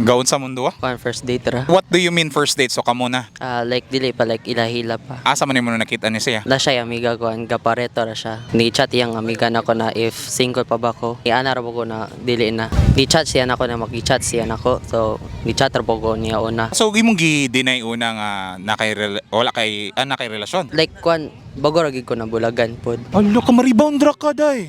Gaon sa mundo ah. Kuan first date ra. What do you mean first date? So kamo na. Like dili pa like ilahila pa. Asa man mo nakita ni siya? Na siya yung amiga ko, ang gapareto ra siya. Ni chat yung amiga na ko na if single pa ba ko. Ni ana ra po ko na dili na. Ni chat siya na ko na maki-chat siya na ko. So ni chat ra po ko niya una. So imong gi-deny una nga wala kay nakay relasyon. Like kuan bago ra gid ko na bulagan pod. Alo ka ma-rebound ra ka day.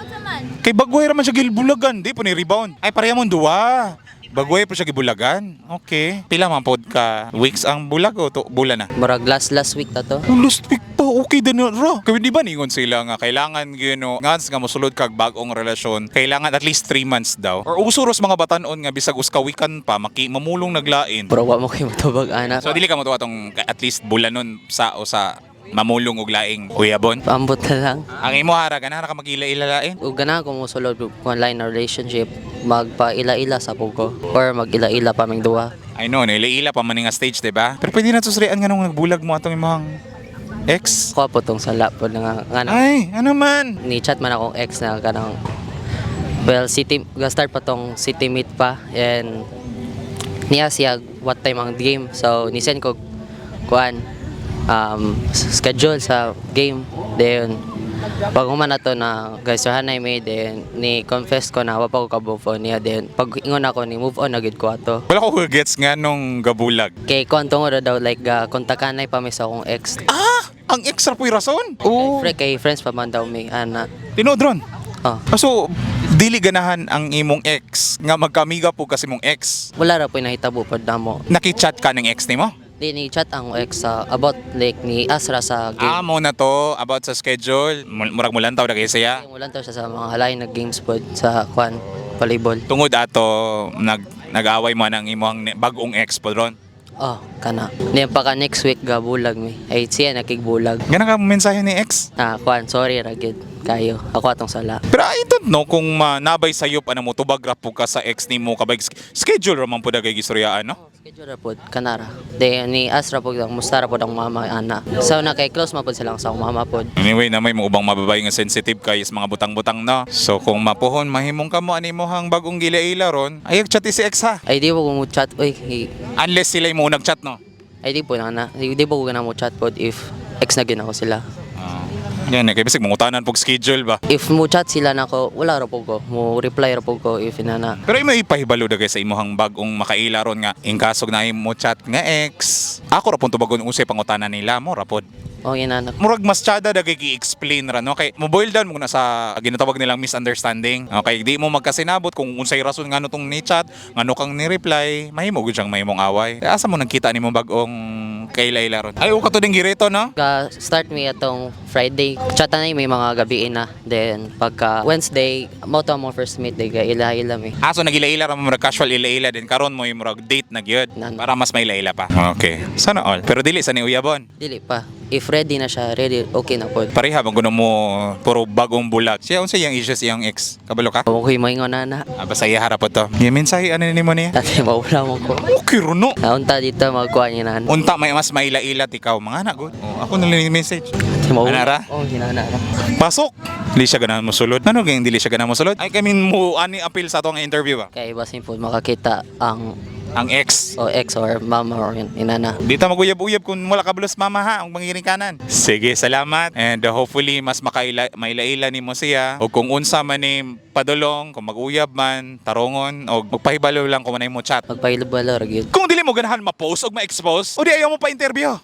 Kay bagway ra man siya gilbulagan, di po ni rebound. Ay pareha mo duwa. Bagway po siya gibulagan. Okay. Pila man pod ka weeks ang bulag o to bulan na? Murag last week ta to. Last week pa, okay din na ra. Kaya di ba ningon sila nga kailangan nga mosulod kag bagong relasyon, kailangan at least 3 months daw. Or usuros mga batanon nga bisag uskawikan pa mamulong naglain. Pero wa mo kay matubag ana. So dili ka mo tuwa tong at least bulanon sa o sa mamulong og laing uyabon. Ambot na lang. Ang imo hara ganara ka magila-ila-lain. Ug ganahan ko mo sulod ko online na relationship, magpa-ila-ila sa pugo or mag-ila-ila pa ming duha. I know, nila-ila pa man nga stage, diba? Pero pwede na susrian nga nung nagbulag mo atong imong ex. Ko po tong sala po nga nga Ay, ano man? ni chat man akong ex na kanang city ga-start pa tong city meet pa and niya siya what time ang game so ni send ko kuan schedule sa game then pag human na to na guys hanay may then ni confess ko na wa pa ko ka-move on niya then pag ingon ako ni move on na gid ko ato Wala ko gets nga nung gabulag. kay konto nga daw like kontakanay pa mi sa akong ex Ang extra po'y rason? Oo. kay friends pa man daw mi ana Tinodron. oh So, dili ganahan ang imong ex nga magkamiga po kasi mong ex. wala ra po nahitabo pod namo. Nakichat ka ng ex ni mo? Di ni chat ang ex about like ni Asra sa game. Mo na to about sa schedule. Murag mulan taw na kay siya. Yung ulan to siya sa mga halay na games pod sa kwan volleyball. Tungod ato nag-away mo ng imong bagong ex po ron. Oh, kana. Di pa ka next week ga bulag mi. Ay siya nakigbulag. Ganang ka mensahe ni ex? Kwan sorry ra gid kayo. Ako atong sala. Pero I don't know kung nabay sayop ano mo tubag ra po ka sa ex nimo kabay schedule ra man pud kay gistoryaan no. Schedule ra pod kanara. Di ni Asra pod ang mustara pod ang mama ana. So na kay close man pod silang sa akong mama pod. Anyway na may ubang mababay nga sensitive kay is mga butang-butang no. So kung mapuhon mahimong kamo ani mo hang bagong gila-ila ron, ay chat si ex ha. Ay di po ko mo chat oy. Unless sila mo nag-chat no. Ay di po na. Di po ko na mo chat pod if ex na gid ako sila. Yan, kay bisig mangutanan pog schedule ba. If mo chat sila nako, wala ra po ko. Mo reply ra po ko if inana. Pero imo ipahibalo dagay sa imong bagong makaila ron nga in kasog na imo chat nga ex. Ako ra pun tubagon usay pangutanan nila mo ra pod. O inana. Murag mas tsada dagay gi-explain ra no kay mo boil down mo na sa ginatawag nilang misunderstanding. Okay, di mo magkasinabot kung unsay rason ngano tong ni chat, ngano kang ni reply, mahimo gyud siyang mahimong away. Kaya asa mo nagkita nimo bagong kaila-ila ron? Ay o kato ding girito no. Start mi atong Friday. Chat na may mga gabiin na. Then pagka Wednesday, mo to mo first meet day ga ila-ila mi. Aso nagila-ila ra mo murag casual ila-ila din karon mo yung murag date na gyud Nano. para mas may ila-ila pa. Okay. Sana all. Pero dili sa ni uyabon. Dili pa. If ready na siya, ready, okay na pod. Pareha bang kuno mo puro bagong bulag. Siya unsa yang issues iyang ex? Kabalo ka? Okay mo ingon na. Basta iya harap po to. Yung mensahe ano nimo niya? Dati mawala mo ko. Okay runo. Naunta dito magkuha niya na. Unta may mas maila-ila ikaw mga anak good. Oh, ako na lang yung message. Dati mawala. Anara? Oh, hinana na. Pasok. Dili siya ganahan mo sulod. Ano gang dili siya ganahan mo sulod? Ay kami mo ani appeal sa atong interview ba? Kaya iba simple makakita ang Ang ex. ex or mama or inana. Di ta maguyab-uyab kung wala ka bulos mama ha, ang mangiring kanan. Sige, salamat. And hopefully mas maila ni mo siya. O kung unsa man ni padulong, kung maguyab man, tarongon, o magpahibalo lang kung manay mo chat. Magpailabalo ra gyud. Kung dili mo ganahan ma-post o ma-expose, o di ayaw mo pa interview.